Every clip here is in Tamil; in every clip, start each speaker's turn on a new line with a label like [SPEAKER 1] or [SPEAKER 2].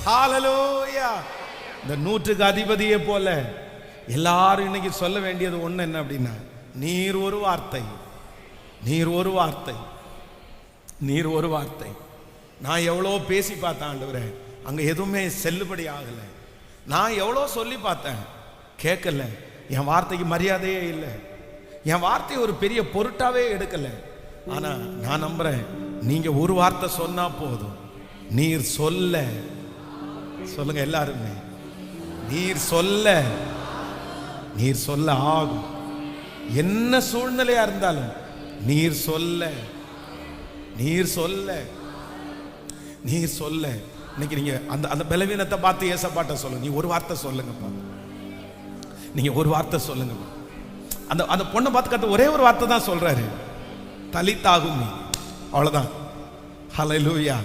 [SPEAKER 1] ஹalleluya. இந்த 100க்கு அதிபதியே போல எல்லாரும் இன்னைக்கு சொல்ல வேண்டியது ஒண்ணு என்ன அப்படின்னா, நீர் ஒரு வார்த்தை, நீர் ஒரு வார்த்தை, நீர் ஒரு வார்த்தை. நான் எவ்வளோ பேசி பார்த்தேன் ஆண்டவரே, அங்க எதுவுமே செல்லுபடி ஆகல. நான் எவ்வளோ சொல்லி பார்த்தேன், கேட்கல. என் வார்த்தைக்கு மரியாதையே இல்லை, என் வார்த்தையை ஒரு பெரிய பொருட்டாவே எடுக்கல. ஆனா நான் நம்புறேன், நீங்க ஒரு வார்த்தை சொன்னா போதும். நீர் சொல்ல, சொல்லுங்க எல்லாருமே, நீர் சொல்ல, நீர் சொல்ல ஆகும். என்ன சூழ்நிலையா இருந்தாலும் நீர் சொல்ல, நீர் சொல்ல, நீர் சொல்ல. இன்னைக்கு நீங்க அந்த அந்த பலவீனத்தை பார்த்து ஏசப்பாட்ட சொல்லுங்க, நீ ஒரு வார்த்தை சொல்லுங்கப்பா, நீங்க ஒரு வார்த்தை சொல்லுங்கப்பா. அந்த அந்த பொண்ணை பார்த்து கத்த ஒரே ஒரு வார்த்தை தான் சொல்றாரு, தலித்தாகும் நீ, அவ்வளவுதான். ஹல்லேலூயா.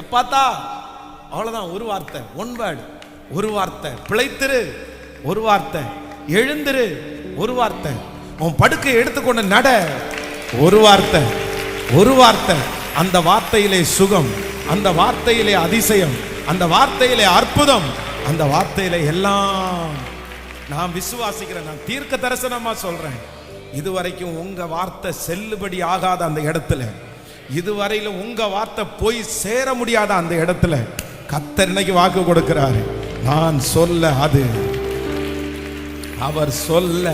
[SPEAKER 1] எப்பாத்தா, அவ்வளவுதான். ஒரு வார்த்தை, ஒன் வேர்ட், ஒரு வார்த்தை. பிழைத்திரு, ஒரு வார்த்தை. எழுந்திரு, ஒரு வார்த்தை. உன் படுக்கை எடுத்துக்கொண்டு நட, ஒரு வார்த்தை, ஒரு வார்த்தை. அந்த வார்த்தையிலே சுகம், அந்த வார்த்தையிலே அதிசயம், அந்த வார்த்தையிலே அற்புதம், அந்த வார்த்தையிலே எல்லாம். நான் விசுவாசிக்கிறேன், நான் தீர்க்க தரிசனமா சொல்றேன், இதுவரைக்கும் உங்க வார்த்தை செல்லுபடி ஆகாத அந்த இடத்துல, இதுவரையில உங்க வார்த்தை போய் சேர முடியாத அந்த இடத்துல கர்த்தர் இன்னைக்கு வாக்கு கொடுக்கிறாரு. நான் சொல்ல, அது அவர் சொல்ல,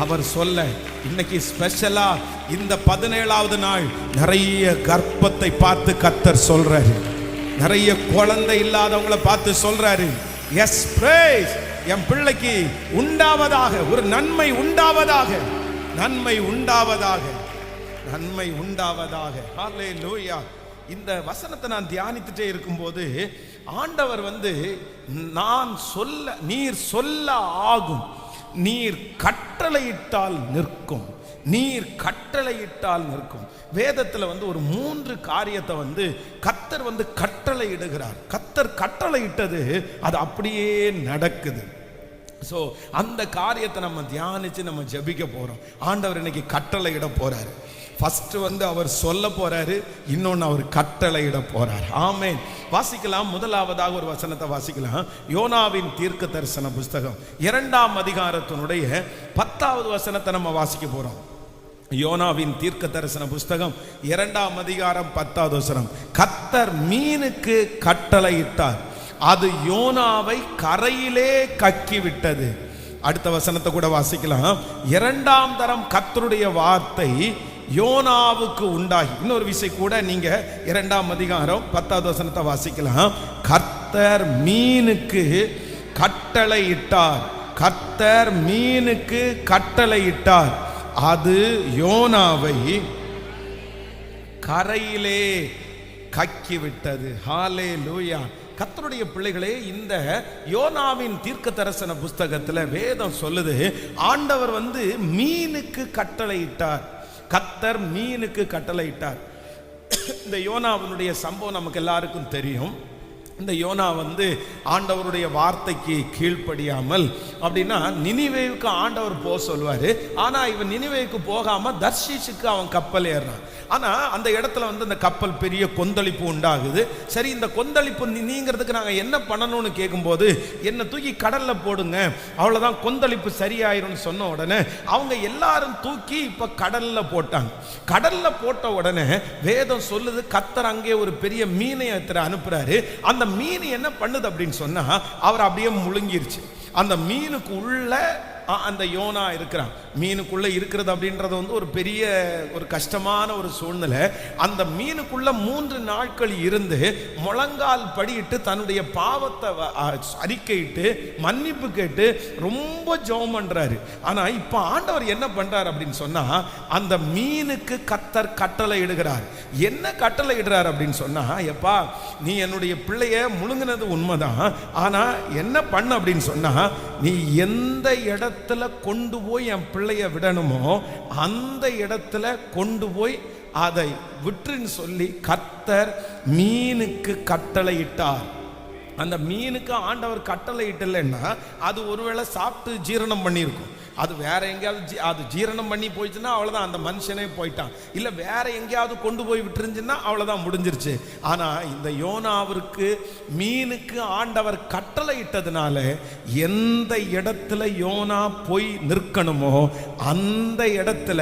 [SPEAKER 1] அவர் சொல்ல. இன்னைக்கு ஸ்பெஷலா இந்த 17வது நாள் நிறைய கர்ப்பத்தை பார்த்து கர்த்தர் சொல்றாரு, நிறைய குழந்தை இல்லாதவங்களை பார்த்து சொல்றாரு, எஸ் பிரைஸ், என் பிள்ளைக்கு உண்டாவதாக, ஒரு நன்மை உண்டாவதாக, நன்மை உண்டாவதாக, நன்மை உண்டாவதாக. ஹல்லேலூயா. இந்த வசனத்தை நான் தியானித்துட்டே இருக்கும்போது ஆண்டவர் நான் சொல்ல, நீர் சொல்ல ஆகும், நீர் கட்டளையிட்டால் நிற்கும், நீர் கட்டளையிட்டால் நிற்கும். வேதத்துல ஒரு 3 காரியத்தை கர்த்தர் கட்டளை இடுகிறார். கர்த்தர் கட்டளை இட்டது அது அப்படியே நடக்குது. ஸோ அந்த காரியத்தை நம்ம தியானிச்சு நம்ம ஜெபிக்க போறோம். ஆண்டவர் இன்னைக்கு கட்டளை இட போறாரு. ஃபர்ஸ்ட் அவர் சொல்ல போறாரு, இன்னொன்னு அவர் கட்டளை இட போறாரு. ஆமென். வாசிக்கலாம். முதலாவதாக ஒரு வசனத்தை வாசிக்கலாம். யோனாவின் தீர்க்க தரிசன புஸ்தகம் 2ஆம் அதிகாரத்தினுடைய 10வது வசனத்தை நம்ம வாசிக்க போறோம். யோனாவின் தீர்க்க தரிசன புஸ்தகம் 2ஆம் அதிகாரம் 10வது வசனம். கர்த்தர் மீனுக்கு கட்டளையிட்டார், அது யோனாவை கரையிலே கக்கி விட்டது. அடுத்த வசனத்தை கூட வாசிக்கலாம். 2ஆம் தரம் கர்த்தருடைய வார்த்தை யோனாவுக்கு உண்டாகி. இன்னொரு விஷயம் கூட நீங்க 2ஆம் அதிகாரம் 10வது வசனத்தை வாசிக்கலாம். கர்த்தர் மீனுக்கு கட்டளையிட்டார், கர்த்தர் மீனுக்கு கட்டளையிட்டார், அது யோனாவை கரையிலே கக்கி விட்டது. ஹல்லேலூயா. கர்த்தருடைய பிள்ளைகளே, இந்த யோனாவின் தீர்க்க தரிசன புஸ்தகத்துல வேதம் சொல்லுது, ஆண்டவர் மீனுக்கு கட்டளையிட்டார், கர்த்தர் மீனுக்கு கட்டளையிட்டார். இந்த யோனாவினுடைய சம்பவம் நமக்கு எல்லாருக்கும் தெரியும். இந்த யோனா ஆண்டவருடைய வார்த்தைக்கு கீழ்ப்படியாமல், அப்படின்னா நினிவேவுக்கு ஆண்டவர் போக சொல்வாரு. ஆனா இவன் நினிவேவுக்கு போகாம தர்ஷீஷுக்கு அவன் கப்பல் ஏறான். ஆனா அந்த இடத்துல அந்த கப்பல் பெரிய கொந்தளிப்பு உண்டாகுது. சரி, இந்த கொந்தளிப்பு நீங்கிறதுக்கு நாங்க என்ன பண்ணணும்னு கேட்கும்போது, என்ன தூக்கி கடல்ல போடுங்க, அவ்வளவுதான், கொந்தளிப்பு சரியாயிரும்னு சொன்ன உடனே அவங்க எல்லாரும் தூக்கி இப்ப கடல்ல போட்டாங்க. கடல்ல போட்ட உடனே வேதம் சொல்லுது, கர்த்தர் அங்கே ஒரு பெரிய மீனை அனுப்புறாரு. அந்த மீன் என்ன பண்ணுது அப்படின்னு சொன்னா, அவர் அப்படியே முழுங்கிருச்சு. அந்த மீனுக்கு உள்ள அந்த யோனா இருக்கிறான். மீனுக்குள்ள இருக்கிறது அப்படின்றது ஒரு பெரிய ஒரு கஷ்டமான ஒரு சூழ்நிலை. அந்த மீனுக்குள்ள 3 நாட்கள் இருந்து முழங்கால் படியிட்டு தன்னுடைய பாவத்தை அறிக்கையிட்டு மன்னிப்பு கேட்டு ரொம்ப ஜெபம் பண்றாரு. ஆனா இப்ப ஆண்டவர் என்ன பண்றாரு அப்படின்னு சொன்னா, அந்த மீனுக்கு கர்த்தர் கட்டளை இடுகிறார். என்ன கட்டளை இடுறார் அப்படின்னு சொன்னா, எப்பா நீ என்னுடைய பிள்ளைய முழுங்கினது உண்மைதான், ஆனா என்ன பண்ண அப்படின்னு சொன்னா, நீ எந்த இடத்துல கொண்டு போய் என் பிள்ளைய விடணுமோ அந்த இடத்துல கொண்டு போய் அதை விட்டுன்னு சொல்லி கர்த்தர் மீனுக்கு கட்டளையிட்டார். அந்த மீனுக்கு ஆண்டவர் கட்டளை இட்டலைன்னா அது ஒருவேளை சாப்பிட்டு ஜீரணம் பண்ணியிருக்கும். அது வேற எங்கேயாவது அது ஜீரணம் பண்ணி போயிடுச்சுன்னா அவ்வளோதான், அந்த மனுஷனே போயிட்டான். இல்லை வேற எங்கேயாவது கொண்டு போய் விட்டுருந்துச்சுன்னா அவ்வளோதான், முடிஞ்சிருச்சு. ஆனால் இந்த யோனாவிற்கு மீனுக்கு ஆண்டவர் கட்டளை இட்டதுனால எந்த இடத்துல யோனா போய் நிற்கணுமோ அந்த இடத்துல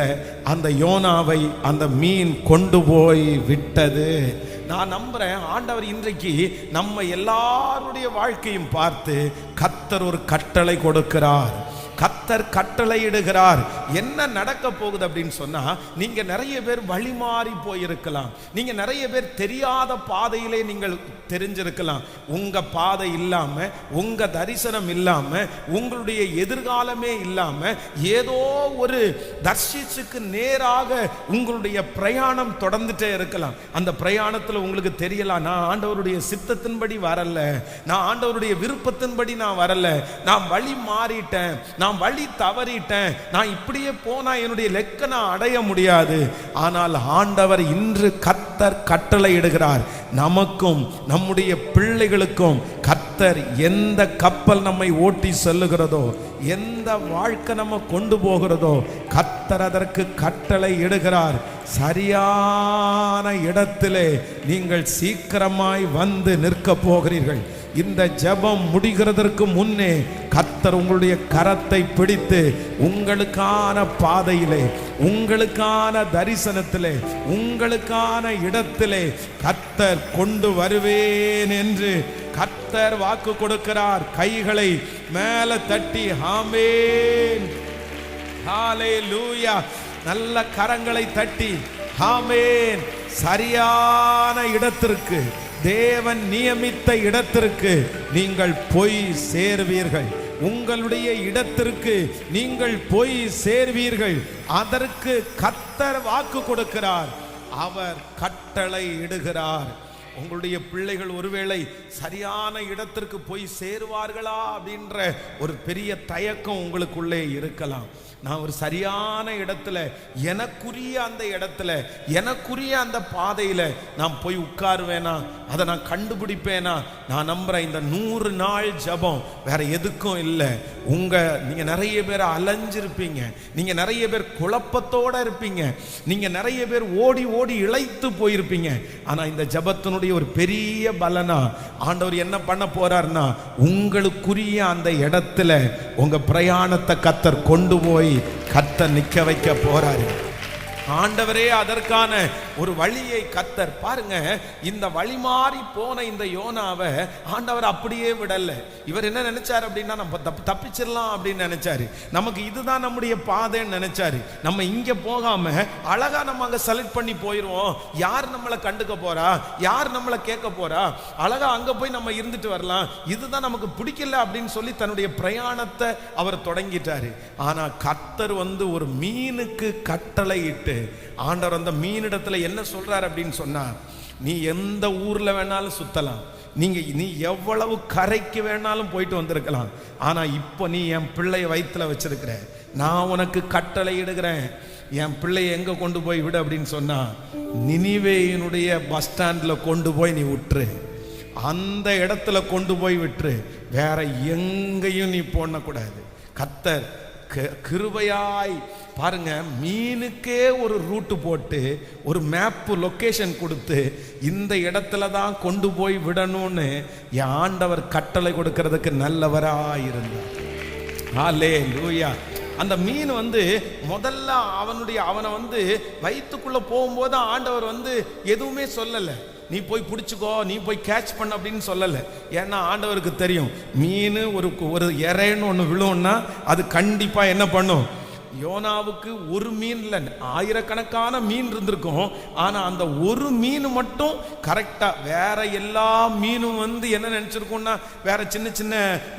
[SPEAKER 1] அந்த யோனாவை அந்த மீன் கொண்டு போய் விட்டது. நான் நம்புறேன் ஆண்டவர் இன்றைக்கு நம்ம எல்லாருடைய வாழ்க்கையும் பார்த்து கர்த்தர் ஒரு கட்டளை கொடுக்கிறார். கர்த்தர் கட்டளை இடுகிறார். என்ன நடக்க போகுது அப்படின்னு சொன்னா, நீங்க நிறைய பேர் வழி மாறி போயிருக்கலாம். நீங்க நிறைய பேர் தெரியாத பாதையிலே நீங்கள் தெரிஞ்சிருக்கலாம். உங்க பாதை இல்லாம, உங்க தரிசனம் இல்லாம, உங்களுடைய எதிர்காலமே இல்லாம ஏதோ ஒரு தர்ஷிச்சுக்கு நேராக உங்களுடைய பிரயாணம் தொடர்ந்துட்டே இருக்கலாம். அந்த பிரயாணத்துல உங்களுக்கு தெரியலாம், நான் ஆண்டவருடைய சித்தத்தின்படி வரல, நான் ஆண்டவருடைய விருப்பத்தின்படி நான் வரல, நான் வழி மாறிட்டேன், நான் வழி தவறிட்டேன், நான் இப்படியே போனா என்னுடைய லெக்க நான் அடைய முடியாது. ஆனால் ஆண்டவர் இன்று கர்த்தர் கட்டளை இடுகிறார். நமக்கும் நம்முடைய பிள்ளைகளுக்கும் கர்த்தர் எந்த கப்பல் நம்மை ஓட்டி செல்லுகிறதோ, எந்த வாழ்க்கை நம்ம கொண்டு போகிறதோ, கர்த்தர் அதற்கு கட்டளை இடுகிறார். சரியான இடத்திலே நீங்கள் சீக்கிரமாய் வந்து நிற்க போகிறீர்கள். இந்த ஜெபம் முடிகிறதற்கு முன்னே கர்த்தர் உங்களுடைய கரத்தை பிடித்து உங்களுக்கான பாதையிலே, உங்களுக்கான தரிசனத்திலே, உங்களுக்கான இடத்திலே கர்த்தர் கொண்டு வருவேன் என்று கர்த்தர் வாக்கு கொடுக்கிறார். கைகளை மேலே தட்டி ஆமென், ஹல்லேலூயா, நல்ல கரங்களை தட்டி ஆமென். சரியான இடத்திற்கு, தேவன் நியமித்த இடத்திற்கு நீங்கள் போய் சேர்வீர்கள். உங்களுடைய இடத்திற்கு நீங்கள் போய் சேர்வீர்கள். அதற்கு கர்த்தர் வாக்கு கொடுக்கிறார். அவர் கட்டளை இடுகிறார். உங்களுடைய பிள்ளைகள் ஒருவேளை சரியான இடத்திற்கு போய் சேருவார்களா அப்படின்ற ஒரு பெரிய தயக்கம் உங்களுக்குள்ளே இருக்கலாம். நான் ஒரு சரியான இடத்துல, எனக்குரிய அந்த இடத்துல, எனக்குரிய அந்த பாதையில நான் போய் உட்காருவேனா, அதை நான் கண்டுபிடிப்பேனா? நான் நம்புறேன் இந்த 100 நாள் ஜெபம் வேற எதுக்கும் இல்லை. நீங்க நிறைய பேர் அலைஞ்சிருப்பீங்க, நீங்க நிறைய பேர் குழப்பத்தோட இருப்பீங்க, நீங்க நிறைய பேர் ஓடி ஓடி இளைத்து போயிருப்பீங்க. ஆனா இந்த ஜெபத்தினுடைய ஒரு பெரிய பலனா ஆண்டவர் என்ன பண்ண போறார்னா, உங்களுக்குரிய அந்த இடத்துல உங்க பிரயாணத்தை கர்த்தர் கொண்டு போய் கர்த்தர் நிக்க வைக்க போறாரு. ஆண்டவரே அதற்கான ஒரு வழியை கர்த்தர் பாருங்க. இந்த வழி மாறி போன இந்த யோனாவை ஆண்டவர் அப்படியே விடல. இவர் என்ன நினைச்சாரு அப்படின்னா, நம்ம தப்பிச்சிடலாம் அப்படின்னு நினைச்சாரு. நமக்கு இதுதான் நம்முடைய பாதைன்னு நினைச்சாரு. நம்ம இங்க போகாம அழகா நம்ம அங்க செலக்ட் பண்ணி போயிருவோம். யார் நம்மளை கண்டுக்க போறா, யார் நம்மளை கேட்க போறா, அழகா அங்க போய் நம்ம இருந்துட்டு வரலாம், இதுதான் நமக்கு பிடிக்கல அப்படின்னு சொல்லி தன்னுடைய பிரயாணத்தை அவர் தொடங்கிட்டாரு. ஆனா கர்த்தர் ஒரு மீனுக்கு கட்டளை இட்டு, ஆண்டவர் அந்த மீனிடத்துல என்ன சொல்றாரு அப்படின்னு சொன்னா, நீ எந்த ஊர்ல வேணாலும் சுத்தலாம், நீ எவ்வளவு கரைக்கு வேணாலும் போயிட்டு வந்திருக்கலாம். ஆனா இப்போ நீ என் பிள்ளைய வயிற்றுல வச்சிருக்கிற, நான் உனக்கு கட்டளை இடுகிறேன். என் பிள்ளைய எங்க கொண்டு போய் விடு அப்படின்னு சொன்னா, நினிவேயினுடைய பஸ் ஸ்டாண்ட்ல கொண்டு போய் நீ விட்டுரு, அந்த இடத்துல கொண்டு போய் விட்டுரு, வேற எங்கேயும் நீ போடக்கூடாது. கர்த்தர் கிருபையாய் பாருங்க, மீனுக்கே ஒரு ரூட்டு போட்டு, ஒரு மேப்பு லொகேஷன் கொடுத்து, இந்த இடத்துல தான் கொண்டு போய் விடணும்னு என் ஆண்டவர் கட்டளை கொடுக்கிறதுக்கு நல்லவராயிருந்தார். ஹல்லேலூயா. அந்த மீன் முதல்ல அவனை வயிற்றுக்குள்ள போகும்போது ஆண்டவர் எதுவுமே சொல்லலை, நீ போய் பிடிச்சிக்கோ, நீ போய் கேட்ச் பண்ண அப்படின்னு சொல்லலை. ஏன்னா ஆண்டவருக்கு தெரியும், மீன் ஒரு இறைன்னு ஒன்று விழும்னா அது கண்டிப்பாக என்ன பண்ணும். யோனாவுக்கு ஒரு மீன் இல்லை, ஆயிரக்கணக்கான மீன் இருந்திருக்கும். ஆனால் அந்த ஒரு மீன் மட்டும் கரெக்டாக, வேற எல்லா மீனும் என்ன நினச்சிருக்கோம்னா, வேற சின்ன சின்ன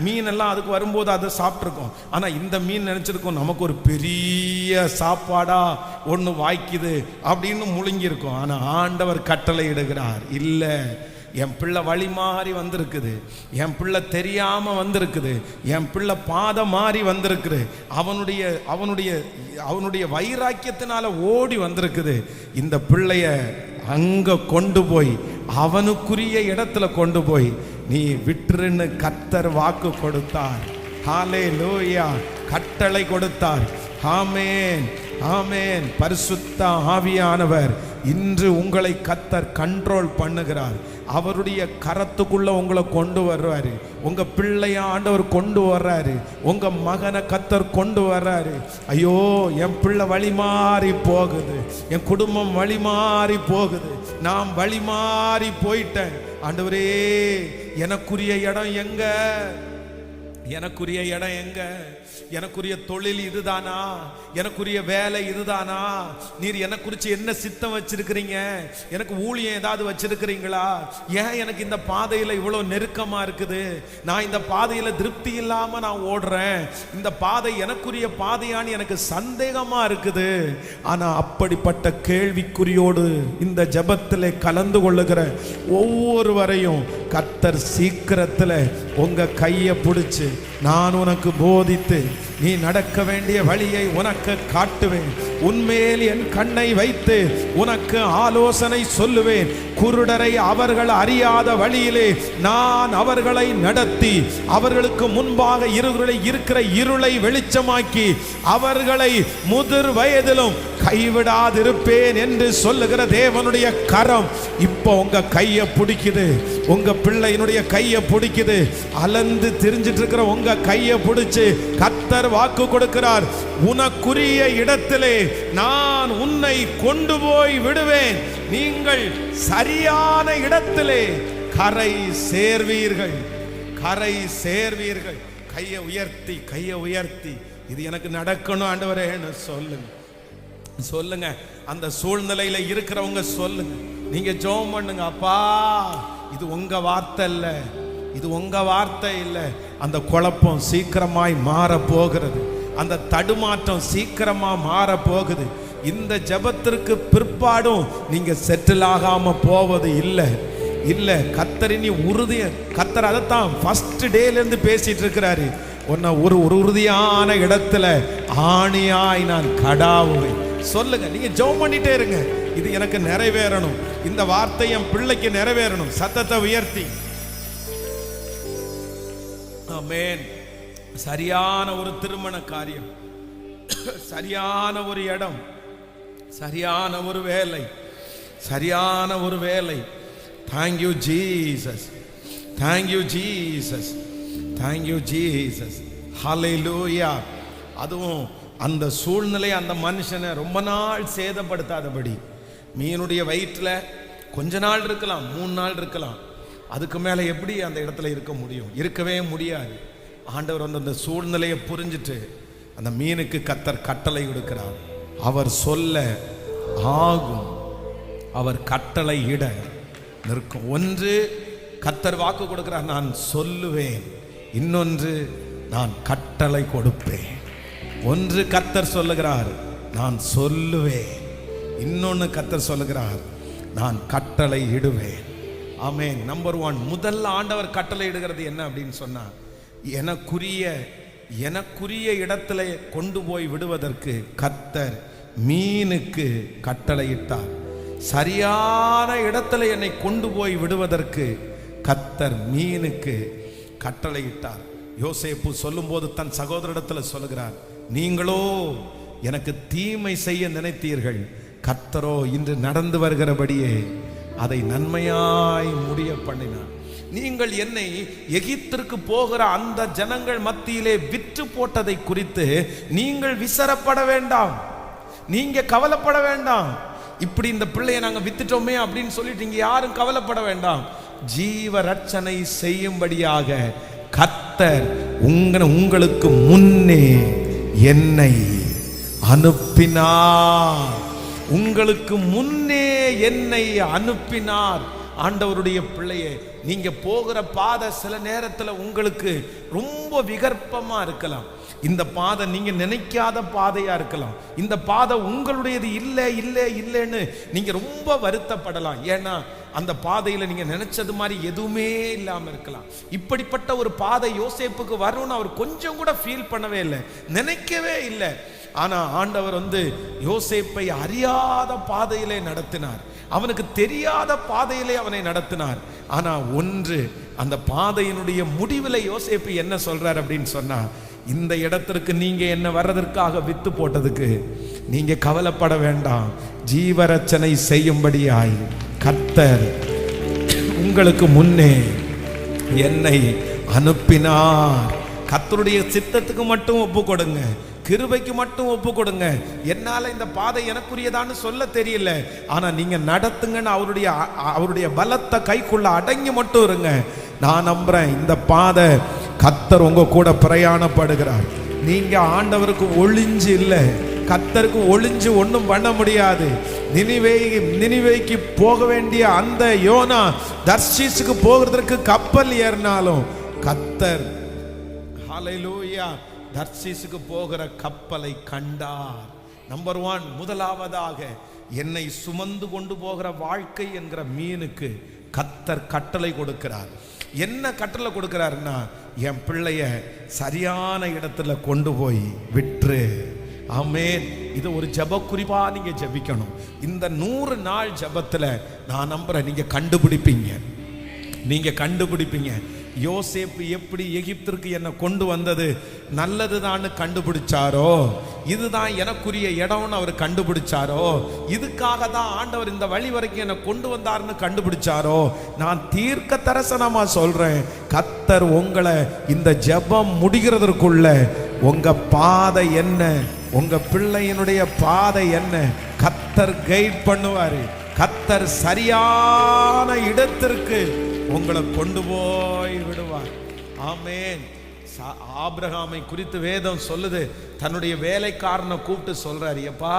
[SPEAKER 1] மீன் எல்லாம் அதுக்கு வரும்போது அதை சாப்பிட்ருக்கோம். ஆனால் இந்த மீன் நினச்சிருக்கோம், நமக்கு ஒரு பெரிய சாப்பாடா ஒன்று வாய்க்குது அப்படின்னு முழுங்கியிருக்கோம். ஆனால் ஆண்டவர் கட்டளை இடுகிறார், இல்லை, என் பிள்ளை வழி மாறி வந்திருக்குது, என் பிள்ளை தெரியாம வந்திருக்குது, என் பிள்ளை பாதை மாறி வந்திருக்குது, அவனுடைய வைராக்கியத்தினால ஓடி வந்திருக்குது. இந்த பிள்ளைய அங்க கொண்டு போய் அவனுக்குரிய இடத்துல கொண்டு போய் நீ விட்டுருன்னு கர்த்தர் வாக்கு கொடுத்தார். ஹல்லேலூயா. கட்டளை கொடுத்தார். ஆமென், ஆமென். பரிசுத்த ஆவியானவர் இன்று உங்களை கர்த்தர் கண்ட்ரோல் பண்ணுகிறார். அவருடைய கரத்துக்குள்ள உங்களை கொண்டு வர்றாரு. உங்க பிள்ளைய ஆண்டவர் கொண்டு வர்றாரு. உங்க மகனை கர்த்தர் கொண்டு வர்றாரு. ஐயோ, என் பிள்ளை வழி மாறி போகுது, என் குடும்பம் வழி மாறி போகுது, நான் வழி மாறி போயிட்டேன். ஆண்டவரே, எனக்குரிய இடம் எங்க? எனக்குரிய இடம் எங்க? எனக்குரிய தொழில் இதுதானா? எனக்குரிய வேலை இதுதானா? நீர் எனக்கு குறித்து என்ன சித்தம் வச்சிருக்கிறீங்க? எனக்கு ஊழியம் ஏதாவது வச்சிருக்கிறீங்களா? ஏன் எனக்கு இந்த பாதையில் இவ்வளோ நெருக்கமாக இருக்குது? நான் இந்த பாதையில் திருப்தி இல்லாமல் நான் ஓடுறேன். இந்த பாதை எனக்குரிய பாதையான்னு எனக்கு சந்தேகமாக இருக்குது. ஆனால் அப்படிப்பட்ட கேள்விக்குறியோடு இந்த ஜெபத்தில் கலந்து கொள்ளுகிற ஒவ்வொருவரையும் கர்த்தர் சீக்கிரத்தில் உங்க கையை பிடிச்சு, நான் உனக்கு போதித்து நீ நடக்க வேண்டிய வழியை உனக்கு காட்டுவேன், உன்மேல் என் கண்ணை வைத்து உனக்கு ஆலோசனை சொல்லுவேன், குருடரை அவர்கள் அறியாத வழியிலே நான் அவர்களை நடத்தி அவர்களுக்கு முன்பாக இருக்கிற இருளை வெளிச்சமாக்கி அவர்களை முதிர் வயதிலும் கைவிடாதிருப்பேன் என்று சொல்லுகிற தேவனுடைய கரம் இப்போ உங்க கையை பிடிக்குது. உங்க பிள்ளையினுடைய கையை பிடிக்குது. அலந்து திரிஞ்சிட்டு இருக்கிற உங்க கையை பிடிச்சு கர்த்தர் வாக்கு கொடுக்கிறார். உனக்குரிய இடத்திலே நான் உன்னை கொண்டு போய் விடுவேன். நீங்கள் சரியான இடத்திலே கரை சேர்வீர்கள், கரை சேர்வீர்கள். கையை உயர்த்தி, கையை உயர்த்தி, இது எனக்கு நடக்கணும் ஆண்டவரேன்னு சொல்லுங்க, சொல்லுங்க. அந்த சூழ்நிலையில இருக்கிறவங்க சொல்லுங்க. நீங்க ஜெபம் பண்ணுங்க. அப்பா, இது உங்க வார்த்தை இல்ல, இது உங்க வார்த்தை இல்ல. அந்த குழப்பம் சீக்கிரமாய் மாற போகிறது. அந்த தடுமாற்றம் சீக்கிரமா மாற போகுது. இந்த ஜெபத்திற்கு பிற்பாடும் நீங்க செட்டில் ஆகாம போவது இல்லை, இல்ல. கர்த்தரின் உறுதிய கர்த்தர் அதைத்தான் ஃபர்ஸ்ட் டேல இருந்து பேசிட்டு இருக்கிறாரு. உன்னை ஒரு உறுதியான இடத்துல ஆணியாய் நான் கடாவுவேன். சொல்லுங்க, நீங்க ஜெபம் பண்ணிட்டே இருங்க. இது எனக்கு நிறைவேறணும், இந்த வார்த்தை என் பிள்ளைக்கு நிறைவேறணும். சத்தத்தை உயர்த்தி ஆமென். சரியான ஒரு திருமண காரியம், சரியான ஒரு இடம், சரியான ஒரு வேலை, சரியான ஒரு வேலை. Thank you Jesus, thank you Jesus, thank you Jesus. Hallelujah. அதுவும் அந்த சூழ்நிலை அந்த மனுஷனை ரொம்ப நாள் சேதப்படுத்தாதபடி, மீனுடைய வயிற்றில் கொஞ்ச நாள் இருக்கலாம், 3 நாள் இருக்கலாம், அதுக்கு மேலே எப்படி அந்த இடத்துல இருக்க முடியும்? இருக்கவே முடியாது. ஆண்டவர் வந்து அந்த சூழ்நிலையை புரிஞ்சிட்டு அந்த மீனுக்கு கர்த்தர் கட்டளை கொடுக்கிறார். அவர் சொல்ல ஆகும், அவர் கட்டளை இட நிற்கும். ஒன்று கர்த்தர் வாக்கு கொடுக்கிறார், நான் சொல்லுவேன். இன்னொன்று நான் கட்டளை கொடுப்பேன். ஒன்று கர்த்தர் சொல்லுகிறார், நான் சொல்லுவேன். இன்னொன்று கர்த்தர் சொல்லுகிறார், நான் கட்டளை இடுவேன். ஆமென். நம்பர் 1, முதல்ல ஆண்டவர் கட்டளை இடுகிறது என்ன அப்படின்னு சொன்னா, எனக்குரிய இடத்துல கொண்டு போய் விடுவதற்கு கர்த்தர் மீனுக்கு கட்டளையிட்டார். சரியான இடத்துல என்னை கொண்டு போய் விடுவதற்கு கர்த்தர் மீனுக்கு கட்டளையிட்டார். யோசேப்பு சொல்லும்போது தன் சகோதரிடத்தில் சொல்லுகிறார், நீங்களோ எனக்கு தீமை செய்ய நினைத்தீர்கள், கர்த்தரோ இன்று நடந்து வருகிறபடியே அதை நன்மையாய் முடிய பண்ணினார். நீங்கள் என்னை எகிப்திற்கு போகிற அந்த ஜனங்கள் மத்தியிலே விற்று போட்டதை குறித்து நீங்கள் விசரப்பட வேண்டாம், நீங்க கவலைப்பட வேண்டாம். இப்படி இந்த பிள்ளையை நாங்க வித்துட்டோமே அப்படின்னு சொல்லிட்டு நீங்க யாரும் கவலைப்பட வேண்டாம். ஜீவ ரட்சனை செய்யும்படியாக கர்த்தர் உங்களுக்கு முன்னே என்னை அனுப்பினார். உங்களுக்கு முன்னே என்னை அனுப்பினார். ஆண்டவருடைய பிள்ளையே, நீங்க போகிற பாதை சில நேரத்தில் உங்களுக்கு ரொம்ப விகற்பமா இருக்கலாம். இந்த பாதை நீங்க நினைக்காத பாதையா இருக்கலாம். இந்த பாதை உங்களுடையது இல்லை இல்லை இல்லைன்னு நீங்க ரொம்ப வருத்தப்படலாம். ஏன்னா அந்த பாதையில நீங்க நினைச்சது மாதிரி எதுவுமே இல்லாம இருக்கலாம். இப்படிப்பட்ட ஒரு பாதை யோசேப்புக்கு வரும்னு அவர் கொஞ்சம் கூட ஃபீல் பண்ணவே இல்லை, நினைக்கவே இல்லை. ஆனா ஆண்டவர் யோசேப்பை அறியாத பாதையிலே நடத்தினார், அவனுக்கு தெரியாத பாதையிலே அவனை நடத்தினார். ஆனா ஒன்று, அந்த பாதையினுடைய முடிவில் யோசேப்பு என்ன சொல்றார் அப்படின்னு சொன்னா, இந்த இடத்திற்கு நீங்க என்ன வர்றதற்காக வித்து போட்டதுக்கு நீங்க கவலைப்பட வேண்டாம், ஜீவரட்சனை செய்யும்படியாய் கர்த்தர் உங்களுக்கு முன்னே என்னை அனுப்பினார். கர்த்தருடைய சித்தத்துக்கு மட்டும் ஒப்பு கொடுங்க, கிருபைக்கு மட்டும் ஒப்பு கொடுங்க. என்னால இந்த பாதை எனக்குரியதான்னு சொல்ல தெரியல, ஆனா நீங்க நடத்துங்கன்னு அவருடைய பலத்தை கைக்குள்ள அடங்கி மட்டும் இருங்க. நான் நம்புறேன் இந்த பாதை கர்த்தர் உங்க கூட பிரயாணப்படுகிறார். நீங்க ஆண்டவருக்கு ஒளிஞ்சு இல்லை, கர்த்தருக்கு ஒளிஞ்சு ஒன்றும் பண்ண முடியாது. நினிவேக்கு போக வேண்டிய அந்த யோனா தர்ஷீசுக்கு போகிறதுக்கு கப்பல் ஏறினாலும் கர்த்தர் ஹல்லேலூயா தர்ஷீசுக்கு போகிற கப்பலை கண்டார். நம்பர் 1, முதலாவதாக என்னை சுமந்து கொண்டு போகிற வாழ்க்கை என்கிற மீனுக்கு கர்த்தர் கட்டளை கொடுக்கிறார். என்ன கட்டளை கொடுக்கிறாருன்னா, என் பிள்ளைய சரியான இடத்துல கொண்டு போய் விட்டுரு. ஆமென். இது ஒரு ஜெப குறிப்பா நீங்க ஜெபிக்கணும். இந்த 100 நாள் ஜெபத்துல நான் நம்புறேன் நீங்க கண்டுபிடிப்பீங்க. யோசேப்பு எப்படி எகிப்திற்கு என்னை கொண்டு வந்தது நல்லதுதான் கண்டுபிடிச்சாரோ, இதுதான் எனக்குரிய இடம்னு அவர் கண்டுபிடிச்சாரோ, இதுக்காக தான் ஆண்டவர் இந்த வழி வரைக்கும் என்னை கொண்டு வந்தார்னு கண்டுபிடிச்சாரோ, நான் தீர்க்க தரிசனமா சொல்றேன், கர்த்தர் உங்களை இந்த ஜெபம் முடிகிறதற்குள்ள உங்க பாதை என்ன, உங்க பிள்ளையினுடைய பாதை என்ன, கர்த்தர் கைட் பண்ணுவாரு. கர்த்தர் சரியான இடத்திற்கு உங்களை கொண்டு போய் விடுவார். ஆமென். ஆபிரகாமை குறித்து வேதம் சொல்லுது, தன்னுடைய வேலைக்காரனை கூப்பிட்டு சொல்றாரு, எப்பா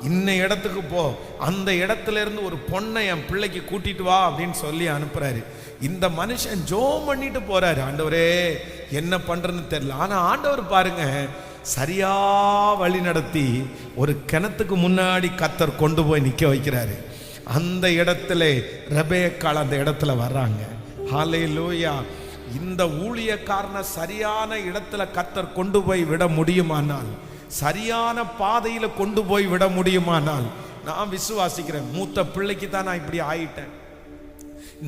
[SPEAKER 1] இன்ன இடத்துக்கு போ, அந்த இடத்துல இருந்து ஒரு பொண்ணை என் பிள்ளைக்கு கூட்டிட்டு வா அப்படின்னு சொல்லி அனுப்புறாரு. இந்த மனுஷன் ஜோம் பண்ணிட்டு போறாரு, ஆண்டவரே என்ன பண்றதுன்னு தெரியல. ஆனா ஆண்டவர் பாருங்க சரியா வழி நடத்தி ஒரு கிணத்துக்கு முன்னாடி கர்த்தர் கொண்டு போய் நிக்க வைக்கிறாரு. அந்த இடத்துல ரெபேக்காள் அந்த இடத்துல வர்றாங்க. ஹல்லேலூயா. இந்த ஊழியக்காரனை சரியான இடத்துல கர்த்தர் கொண்டு போய் விட முடியுமானால், சரியான பாதையில கொண்டு போய் விட முடியுமானால், நான் விசுவாசிக்கிறேன் மூத்த பிள்ளைக்கு தான் நான் இப்படி ஆயிட்டேன்,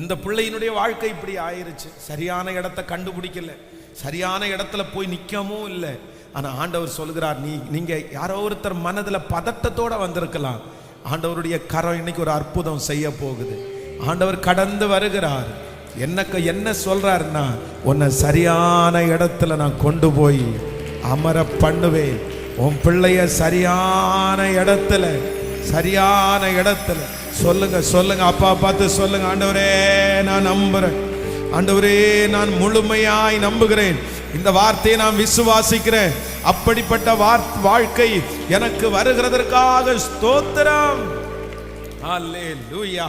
[SPEAKER 1] இந்த பிள்ளையினுடைய வாழ்க்கை இப்படி ஆயிருச்சு. சரியான இடத்தை கண்டுபிடிக்கல, சரியான இடத்துல போய் நிற்கவும் இல்லை. ஆனா ஆண்டவர் சொல்கிறார், நீங்க யாரோ ஒருத்தர் மனதுல பதட்டத்தோட வந்திருக்கலாம், ஆண்டவருடைய கரம் இன்னைக்கு ஒரு அற்புதம் செய்ய போகுது. ஆண்டவர் கடந்து வருகிறார். என்ன சொல்றாருன்னா, உன்னை சரியான இடத்துல நான் கொண்டு போய் அமர பண்ணுவேன். உன் பிள்ளைய சரியான இடத்துல சொல்லுங்க அப்பா பார்த்து சொல்லுங்க, ஆண்டவரே நான் நம்புறேன், ஆண்டவரே நான் முழுமையாய் நம்புகிறேன், இந்த வார்த்தையை நான் விசுவாசிக்கிறேன், அப்படிப்பட்ட வாழ்க்கை எனக்கு வருகிறதற்காக ஸ்தோத்திரம். அல்லேலூயா.